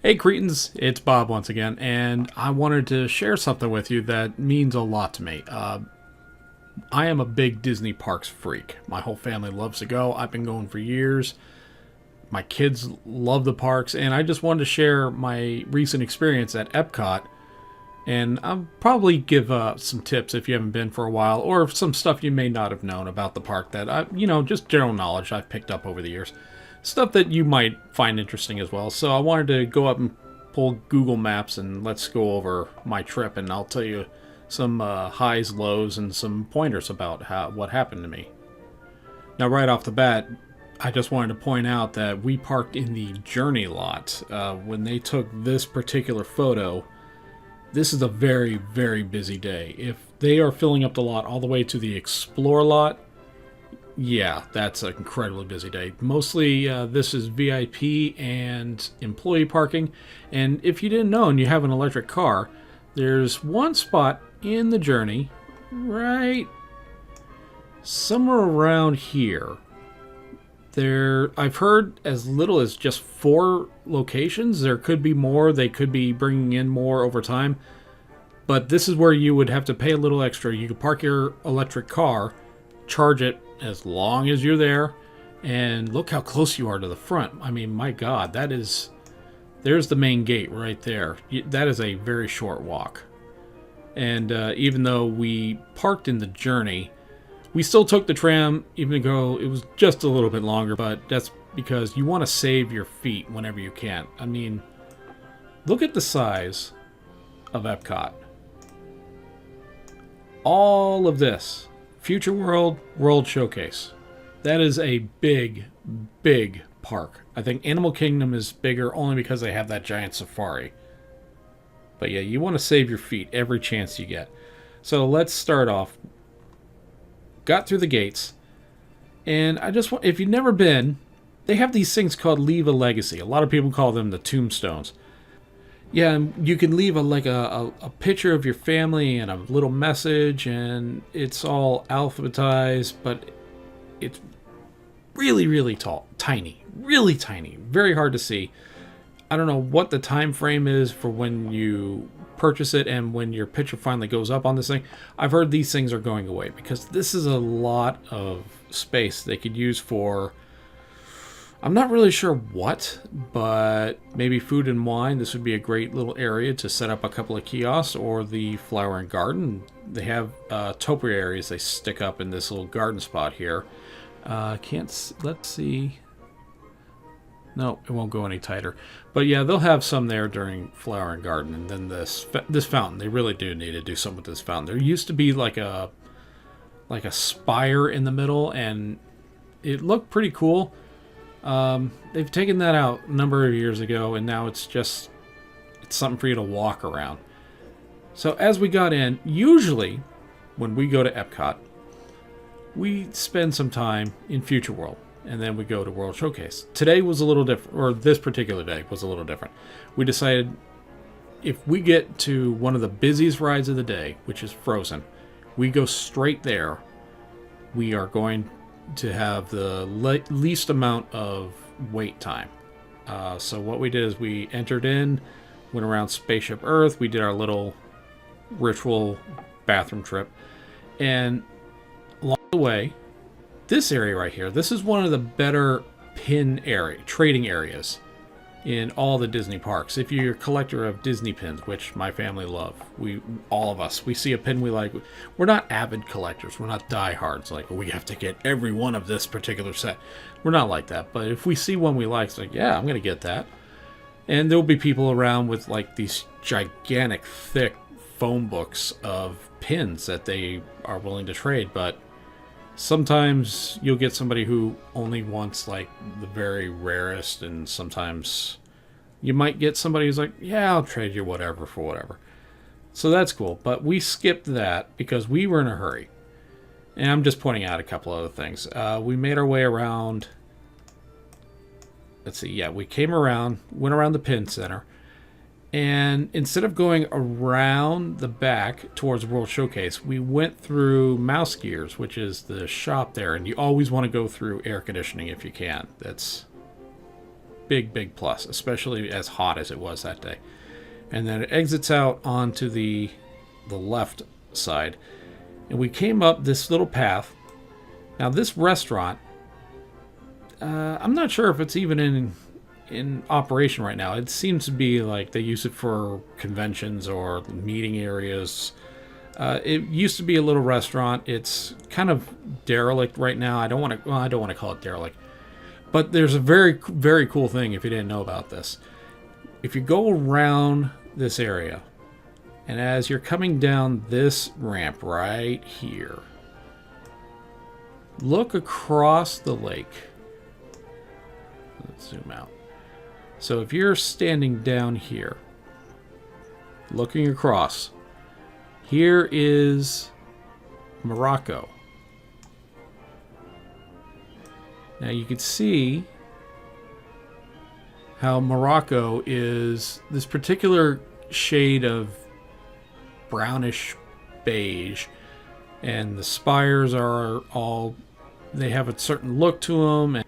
Hey Cretans, it's Bob once again, and I wanted to share something with you that means a lot to me. I am a big Disney parks freak. My whole family loves to go. I've been going for years. My kids love the parks, and I just wanted to share my recent experience at Epcot. And I'll probably give some tips if you haven't been for a while, or some stuff you may not have known about the park that just general knowledge I've picked up over the years, stuff that you might find interesting as well. So I wanted to go up and pull Google Maps and let's go over my trip, and I'll tell you some highs, lows, and some pointers about what happened to me. Now, right off the bat, I just wanted to point out that we parked in the Journey lot. When they took this particular photo, this is a very, very busy day. If they are filling up the lot all the way to the Explore lot, yeah, that's an incredibly busy day. Mostly this is VIP and employee parking. And if you didn't know and you have an electric car, there's one spot in the Journey right somewhere around here. I've heard as little as just 4 locations. There could be more. They could be bringing in more over time. But this is where you would have to pay a little extra. You could park your electric car, charge it as long as you're there, and look how close you are to the front. I mean, my God, there's the main gate right there. That is a very short walk. And even though we parked in the Journey, we still took the tram, even though it was just a little bit longer, but that's because you want to save your feet whenever you can. I mean, look at the size of Epcot. All of this, Future World Showcase. That is a big, big park. I think Animal Kingdom is bigger only because they have that giant safari. But yeah, you want to save your feet every chance you get. So let's start off. Got through the gates, and I just want, if you've never been, they have these things called Leave a Legacy. A lot of people call them the tombstones. Yeah, and you can leave a picture of your family and a little message, and it's all alphabetized, but it's really, really tall, tiny, really tiny, very hard to see. I don't know what the time frame is for when you purchase it and when your picture finally goes up on this thing. I've heard these things are going away because this is a lot of space they could use for, I'm not really sure what, but maybe food and wine. This would be a great little area to set up a couple of kiosks, or the flower and garden. They have topiaries they stick up in this little garden spot here. Let's see. No, it won't go any tighter. But yeah, they'll have some there during flower and garden. And then this fountain, they really do need to do something with this fountain. There used to be like a spire in the middle, and it looked pretty cool. They've taken that out a number of years ago, and now it's something for you to walk around. So as we got in, usually when we go to Epcot, we spend some time in Future World, and then we go to World Showcase. Today was a little different, or this particular day was a little different. We decided if we get to one of the busiest rides of the day, which is Frozen, we go straight there. We are going to have the least amount of wait time. So what we did is we entered in, went around Spaceship Earth, we did our little ritual bathroom trip, and along the way, this area right here, this is one of the better trading areas in all the Disney parks. If you're a collector of Disney pins, which my family love, all of us, we see a pin we like. We're not avid collectors. We're not diehards. Like, we have to get every one of this particular set. We're not like that. But if we see one we like, it's like, yeah, I'm going to get that. And there'll be people around with like these gigantic, thick phone books of pins that they are willing to trade. But sometimes you'll get somebody who only wants like the very rarest, and sometimes you might get somebody who's like, yeah, I'll trade you whatever for whatever. So that's cool. But we skipped that because we were in a hurry. And I'm just pointing out a couple other things. We made our way around. Let's see. Yeah, we came around, went around the pin center. And instead of going around the back towards World Showcase, we went through Mouse Gears, which is the shop there. And you always want to go through air conditioning if you can. That's big, big plus, especially as hot as it was that day. And then it exits out onto the left side. And we came up this little path. Now this restaurant, I'm not sure if it's even in operation right now. It seems to be like they use it for conventions or meeting areas. It used to be a little restaurant. It's kind of derelict right now. I don't want to call it derelict. But there's a very, very cool thing if you didn't know about this. If you go around this area, and as you're coming down this ramp right here, look across the lake. Let's zoom out. So if you're standing down here, looking across, here is Morocco. Now you can see how Morocco is this particular shade of brownish beige, and the spires are all, they have a certain look to them. And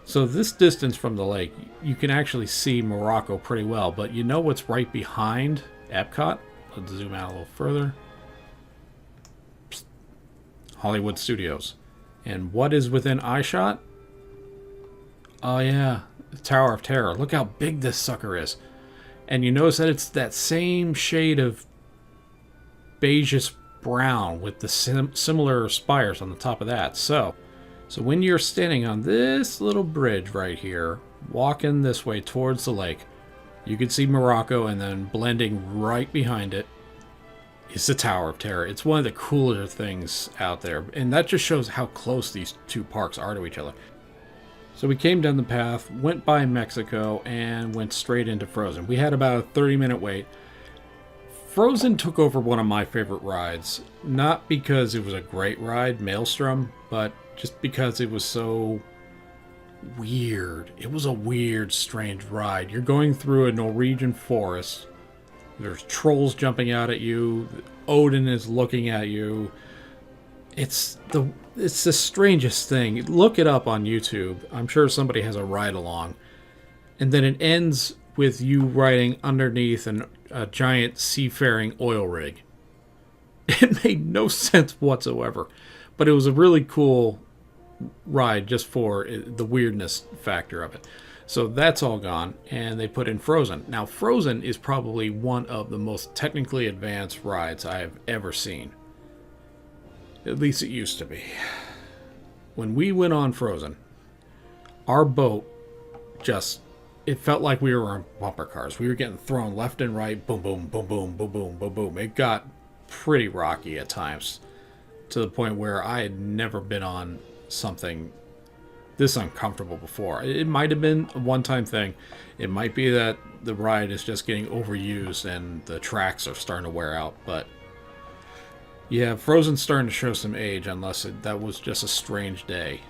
so this distance from the lake, you can actually see Morocco pretty well, but you know what's right behind Epcot? Let's zoom out a little further. Psst. Hollywood Studios. And what is within eyeshot? Oh yeah, the Tower of Terror. Look how big this sucker is. And you notice that it's that same shade of beigeish brown with the similar spires on the top of that. So when you're standing on this little bridge right here, walking this way towards the lake, you can see Morocco, and then blending right behind it is the Tower of Terror. It's one of the cooler things out there, and that just shows how close these two parks are to each other. So we came down the path, went by Mexico, and went straight into Frozen. We had about a 30-minute wait. Frozen took over one of my favorite rides, not because it was a great ride, Maelstrom, but just because it was so weird. It was a weird, strange ride. You're going through a Norwegian forest. There's trolls jumping out at you. Odin is looking at you. It's the strangest thing. Look it up on YouTube. I'm sure somebody has a ride along. And then it ends with you riding underneath a giant seafaring oil rig. It made no sense whatsoever. But it was a really cool ride just for the weirdness factor of it. So that's all gone, and they put in Frozen. Now, Frozen is probably one of the most technically advanced rides I have ever seen. At least it used to be. When we went on Frozen, our boat just, it felt like we were on bumper cars. We were getting thrown left and right, boom, boom, boom, boom, boom, boom, boom, boom. It got pretty rocky at times, to the point where I had never been on something this uncomfortable before. It might have been a one-time thing. It might be that the ride is just getting overused and the tracks are starting to wear out, but yeah, Frozen's starting to show some age, unless that was just a strange day.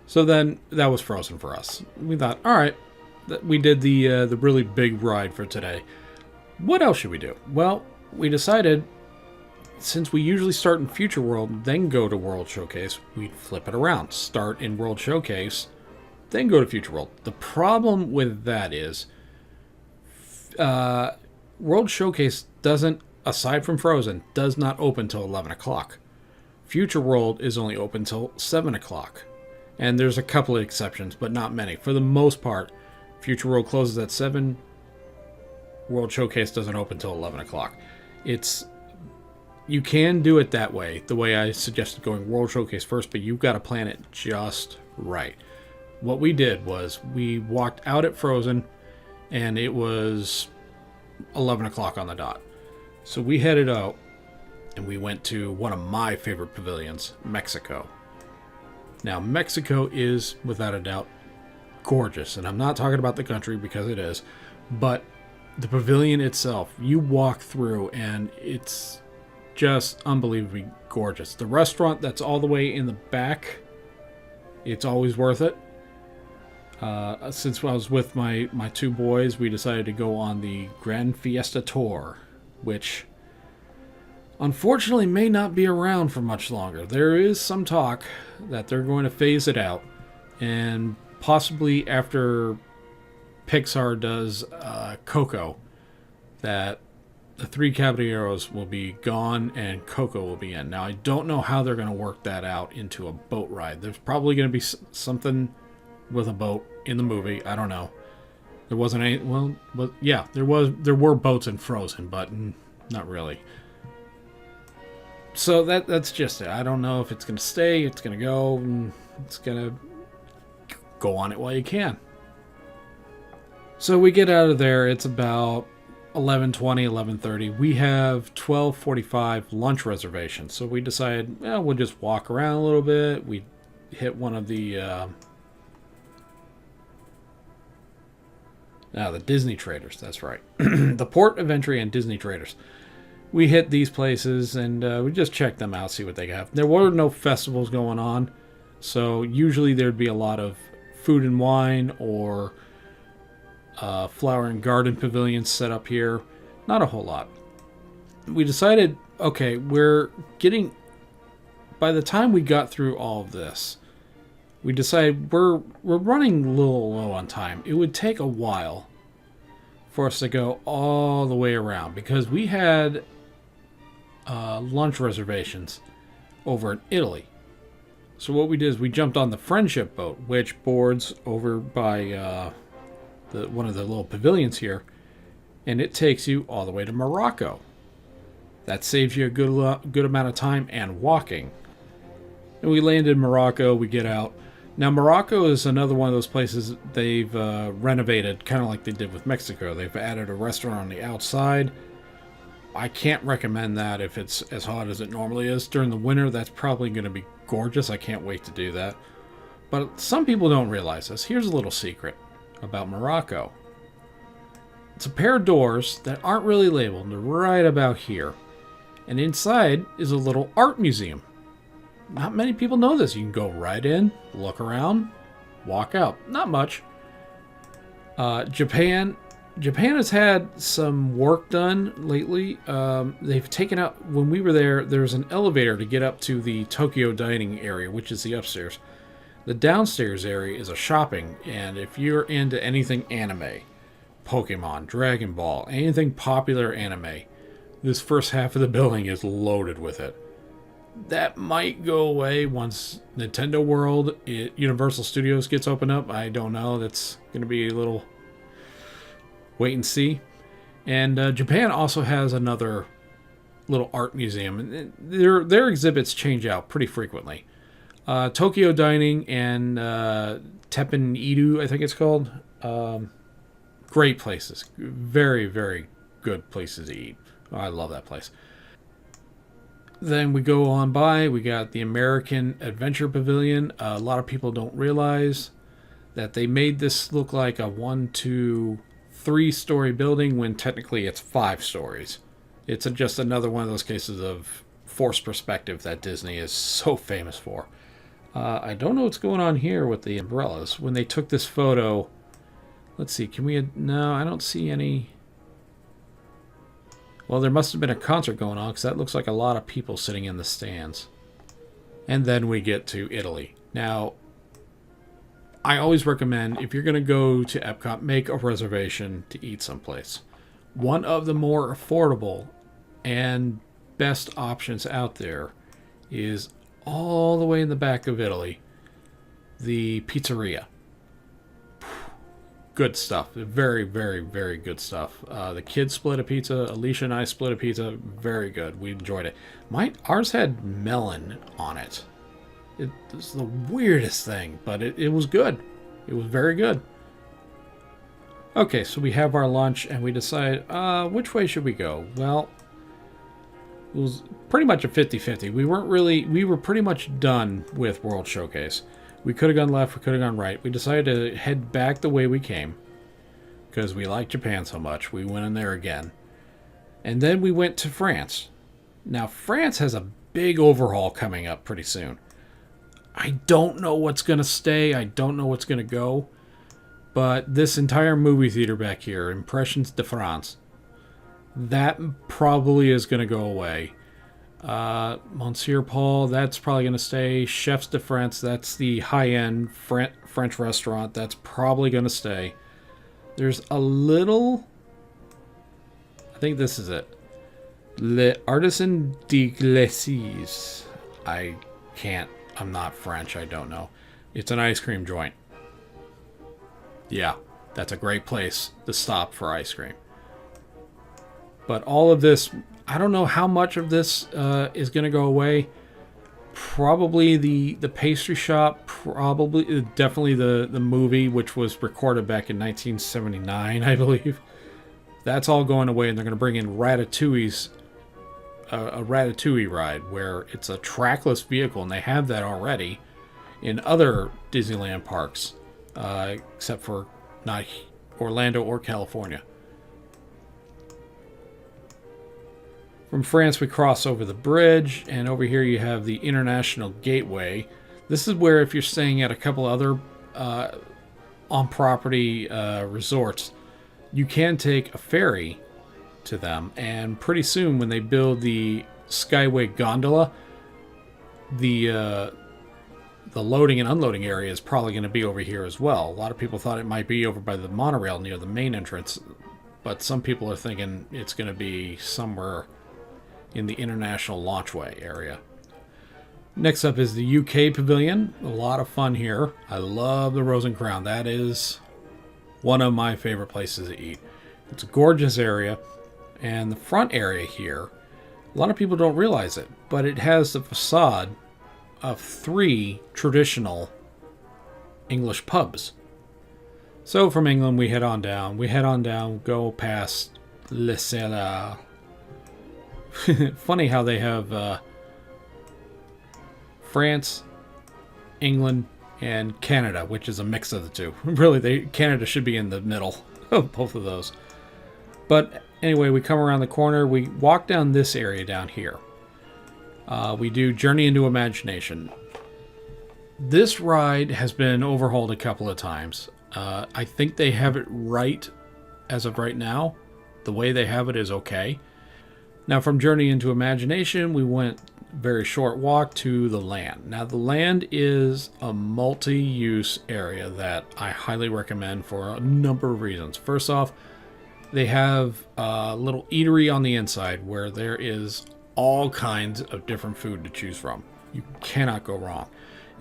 So then that was Frozen for us. We thought, all right, we did the really big ride for today. What else should we do? Well, we decided, since we usually start in Future World, then go to World Showcase, we'd flip it around. Start in World Showcase, then go to Future World. The problem with that is, World Showcase doesn't, aside from Frozen, does not open till 11 o'clock. Future World is only open till 7 o'clock. And there's a couple of exceptions, but not many. For the most part, Future World closes at 7. World Showcase doesn't open till 11 o'clock. You can do it that way, the way I suggested going World Showcase first, but you've got to plan it just right. What we did was we walked out at Frozen, and it was 11 o'clock on the dot. So we headed out, and we went to one of my favorite pavilions, Mexico. Now, Mexico is, without a doubt, gorgeous, and I'm not talking about the country because it is, but the pavilion itself, you walk through, and it's just unbelievably gorgeous. The restaurant that's all the way in the back, it's always worth it. Since I was with my two boys, we decided to go on the Grand Fiesta Tour, which unfortunately may not be around for much longer. There is some talk that they're going to phase it out, and possibly after Pixar does Coco, that the Three Caballeros will be gone and Coco will be in. Now, I don't know how they're going to work that out into a boat ride. There's probably going to be something with a boat in the movie. I don't know. There wasn't any. Well, yeah, there were boats in Frozen, but not really. So that's just it. I don't know if it's going to stay, it's going to go, and it's going to go on it while you can. So we get out of there. It's about 11:20, 11:30. We have 12:45 lunch reservations. So we decided, we'll just walk around a little bit. We hit one of the Disney traders. That's right. The port of entry and Disney traders. We hit these places and we just checked them out, see what they have. There were no festivals going on. So usually there'd be a lot of food and wine or flower and garden pavilions set up here. Not a whole lot. We decided, okay, by the time we got through all of this, we decided we're running a little low on time. It would take a while for us to go all the way around because we had lunch reservations over in Italy. So what we did is we jumped on the Friendship boat, which boards over by one of the little pavilions here, and it takes you all the way to Morocco. That saves you a good amount of time and walking. And we landed in Morocco. We get out. Now, Morocco is another one of those places they've renovated, kind of like they did with Mexico. They've added a restaurant on the outside. I can't recommend that if it's as hot as it normally is. During the winter, that's probably going to be gorgeous. I can't wait to do that. But some people don't realize this. Here's a little secret about Morocco. It's a pair of doors that aren't really labeled. They're right about here. And inside is a little art museum. Not many people know this. You can go right in, look around, walk out. Not much. Japan has had some work done lately. They've taken out, when we were there was an elevator to get up to the Tokyo dining area, which is the upstairs. The downstairs area is a shopping, and if you're into anything anime, Pokemon, Dragon Ball, anything popular anime, this first half of the building is loaded with it. That might go away once Nintendo World, Universal Studios gets opened up. I don't know. That's going to be a little wait and see. And Japan also has another little art museum. And their exhibits change out pretty frequently. Tokyo Dining and Teppen Idu, I think it's called. Great places. Very, very good places to eat. I love that place. Then we go on by, we got the American Adventure Pavilion. A lot of people don't realize that they made this look like a 1, 2, 3-story building when technically it's 5 stories. It's just another one of those cases of forced perspective that Disney is so famous for. I don't know what's going on here with the umbrellas. When they took this photo, let's see, no, I don't see any. Well, there must have been a concert going on because that looks like a lot of people sitting in the stands. And then we get to Italy. Now, I always recommend if you're going to go to Epcot, make a reservation to eat someplace. One of the more affordable and best options out there is all the way in the back of Italy, the pizzeria. Good stuff. Very, very, very good stuff. The kids split a pizza. Alicia and I split a pizza. Very good. We enjoyed it. Ours had melon on it. It was the weirdest thing, but it was good. It was very good. Okay, so we have our lunch, and we decide, which way should we go? Well, it was pretty much a 50-50. We were pretty much done with World Showcase. We could have gone left, we could have gone right. We decided to head back the way we came because we like Japan so much. We went in there again. And then we went to France. Now, France has a big overhaul coming up pretty soon. I don't know what's going to stay. I don't know what's going to go. But this entire movie theater back here, Impressions de France, that probably is going to go away. Monsieur Paul, that's probably going to stay. Chefs de France, that's the high-end French restaurant. That's probably going to stay. There's a little... I think this is it. Le Artisan de Glacis. I'm not French, I don't know. It's an ice cream joint. Yeah, that's a great place to stop for ice cream. But all of this, I don't know how much of this is going to go away. Probably the pastry shop, definitely the movie, which was recorded back in 1979, I believe. That's all going away, and they're going to bring in Ratatouille's a Ratatouille ride, where it's a trackless vehicle, and they have that already in other Disneyland parks, except for not Orlando or California. From France, we cross over the bridge, and over here you have the International Gateway. This is where, if you're staying at a couple other on-property resorts, you can take a ferry to them, and pretty soon when they build the Skyway gondola, the loading and unloading area is probably going to be over here as well. A lot of people thought it might be over by the monorail near the main entrance, but some people are thinking it's going to be somewhere in the International Launchway area. Next up is the UK Pavilion. A lot of fun here. I love the Rose and Crown. That is one of my favorite places to eat. It's a gorgeous area, and the front area here, a lot of people don't realize it, but it has the facade of 3 traditional English pubs. So from England, we head on down, go past Le Cellar. Funny how they have France, England, and Canada, which is a mix of the two. Really, Canada should be in the middle of both of those. But anyway, we come around the corner. We walk down this area down here. We do Journey into Imagination. This ride has been overhauled a couple of times. I think they have it right as of right now. The way they have it is okay. Now, from Journey into Imagination, we went very short walk to the land. Now, the land is a multi-use area that I highly recommend for a number of reasons. First off, they have a little eatery on the inside where there is all kinds of different food to choose from. You cannot go wrong.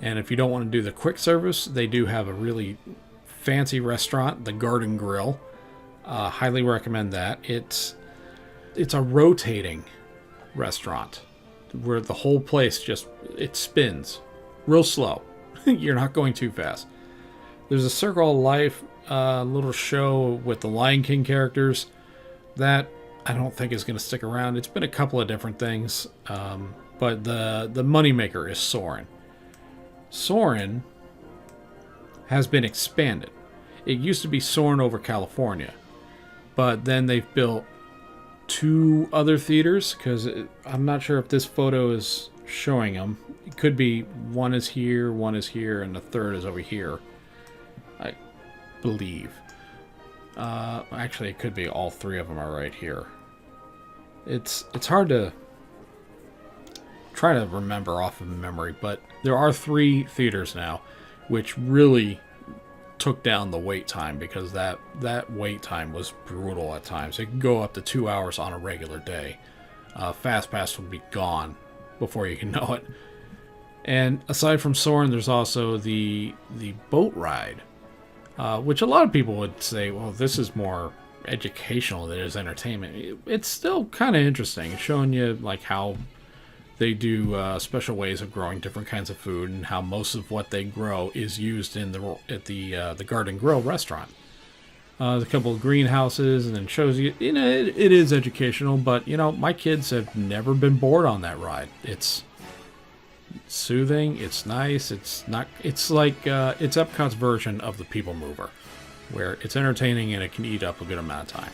And if you don't want to do the quick service, they do have a really fancy restaurant, the Garden Grill. Highly recommend that. It's a rotating restaurant where the whole place it spins real slow. You're not going too fast. There's a Circle of Life little show with the Lion King characters that I don't think is going to stick around. It's been a couple of different things, but the moneymaker is Soarin'. Soarin' has been expanded. It used to be Soarin' over California, but then they've built 2 other theaters, because I'm not sure if this photo is showing them. It could be one is here, and the third is over here, I believe. Actually, it could be all 3 of them are right here. It's hard to try to remember off of memory, but there are 3 theaters now, which really took down the wait time, because that wait time was brutal at times. It could go up to 2 hours on a regular day. Fast Pass would be gone before you can know it. And aside from Soarin', there's also the boat ride, which a lot of people would say, well, this is more educational than it is entertainment. It's still kind of interesting. It's showing you like how they do special ways of growing different kinds of food, and how most of what they grow is used at the Garden Grill restaurant. There's a couple of greenhouses, and then shows you, it is educational, but, my kids have never been bored on that ride. It's soothing, it's nice, it's like, it's Epcot's version of the People Mover, where it's entertaining and it can eat up a good amount of time.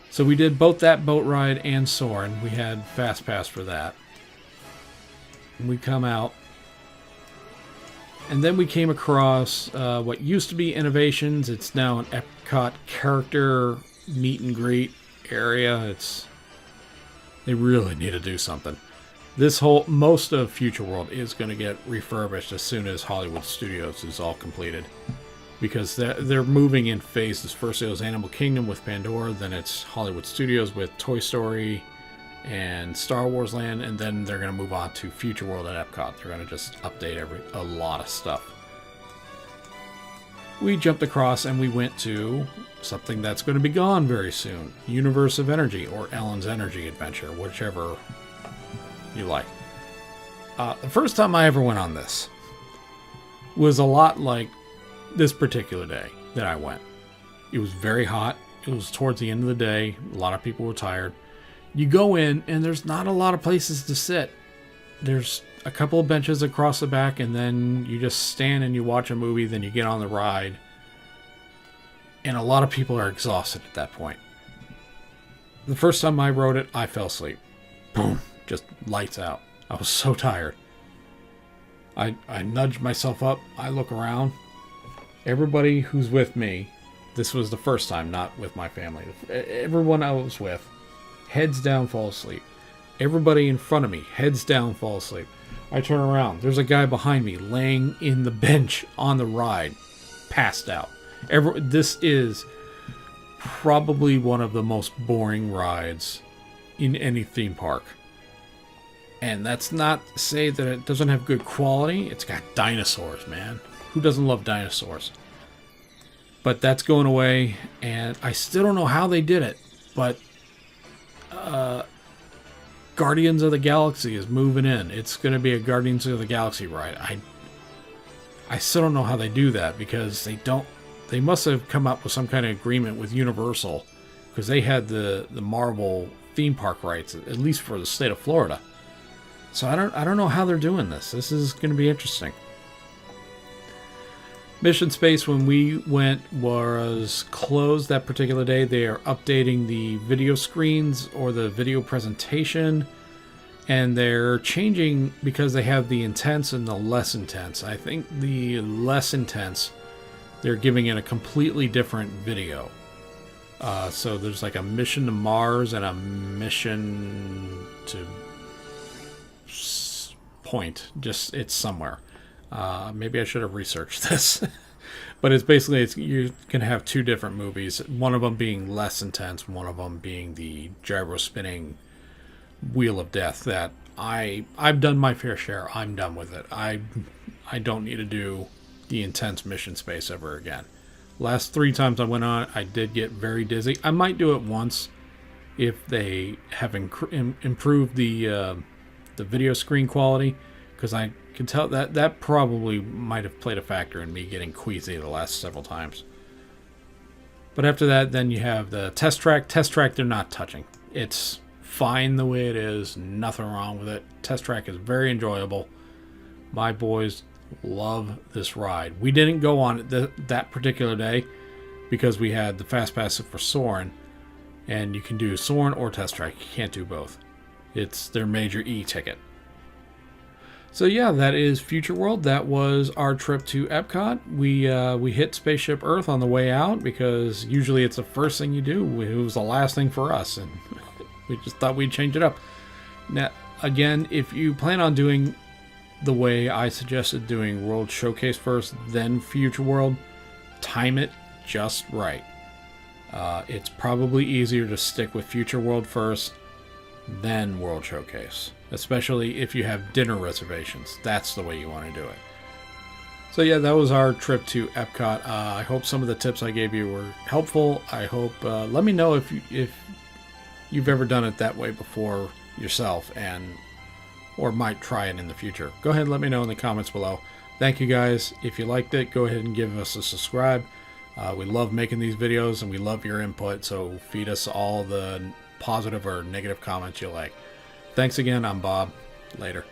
So we did both that boat ride and Soarin'. We had Fast Pass for that. And we come out, and then we came across what used to be Innovations. It's now an Epcot character meet and greet area. It's They really need to do something. Most of Future World is going to get refurbished as soon as Hollywood Studios is all completed. Because they're moving in phases. First it was Animal Kingdom with Pandora, then it's Hollywood Studios with Toy Story and Star Wars Land, and then they're going to move on to Future World at Epcot. They're going to just update a lot of stuff. We jumped across and we went to something that's going to be gone very soon. Universe of Energy, or Ellen's Energy Adventure, whichever you like. The first time I ever went on this was a lot like this particular day that I went. It was very hot. It was towards the end of the day. A lot of people were tired. You go in and there's not a lot of places to sit. There's a couple of benches across the back, and then you just stand and you watch a movie, then you get on the ride. And a lot of people are exhausted at that point. The first time I rode it, I fell asleep. Boom. Just lights out. I was so tired. I nudged myself up. I look around. Everybody who's with me, this was the first time, not with my family. Everyone I was with, heads down, fall asleep. Everybody in front of me, heads down, fall asleep. I turn around. There's a guy behind me laying in the bench on the ride, passed out. This is probably one of the most boring rides in any theme park. And that's not to say that it doesn't have good quality. It's got dinosaurs, man. Who doesn't love dinosaurs? But that's going away, and I still don't know how they did it, but Guardians of the Galaxy is moving in. It's going to be a Guardians of the Galaxy ride. I still don't know how they do that, because they must have come up with some kind of agreement with Universal, because they had the Marvel theme park rights, at least for the state of Florida. So I don't know how they're doing this. This is going to be interesting. Mission Space, when we went, was closed that particular day. They are updating the video screens or the video presentation, and they're changing because they have the intense and the less intense. I think the less intense, they're giving it a completely different video. So there's like a mission to Mars and a mission to point. Just, it's somewhere. Maybe I should have researched this. But it's basically, you can have two different movies. One of them being less intense, one of them being the gyro-spinning Wheel of Death that I've done my fair share. I'm done with it. I don't need to do the intense Mission Space ever again. Last 3 times I went on, I did get very dizzy. I might do it once if they have improved the video screen quality, because I can tell that probably might have played a factor in me getting queasy the last several times. But after that, then you have the test track. Test track, they're not touching. It's fine the way it is. Nothing wrong with it. Test track is very enjoyable. My boys love this ride. We didn't go on it that particular day because we had the Fast Pass for Soarin', and you can do Soarin' or test track. You can't do both. It's their major e-ticket. So yeah, that is Future World. That was our trip to Epcot. We hit Spaceship Earth on the way out because usually it's the first thing you do. It was the last thing for us, and we just thought we'd change it up. Now, again, if you plan on doing the way I suggested, doing World Showcase first, then Future World, time it just right. It's probably easier to stick with Future World first, then World Showcase. Especially if you have dinner reservations. That's the way you want to do it. So yeah, that was our trip to Epcot. I hope some of the tips I gave you were helpful. I hope, let me know if you've ever done it that way before yourself, or might try it in the future. Go ahead and let me know in the comments below. Thank you guys. If you liked it, go ahead and give us a subscribe. We love making these videos and we love your input, so feed us all the positive or negative comments you like. Thanks again. I'm Bob. Later.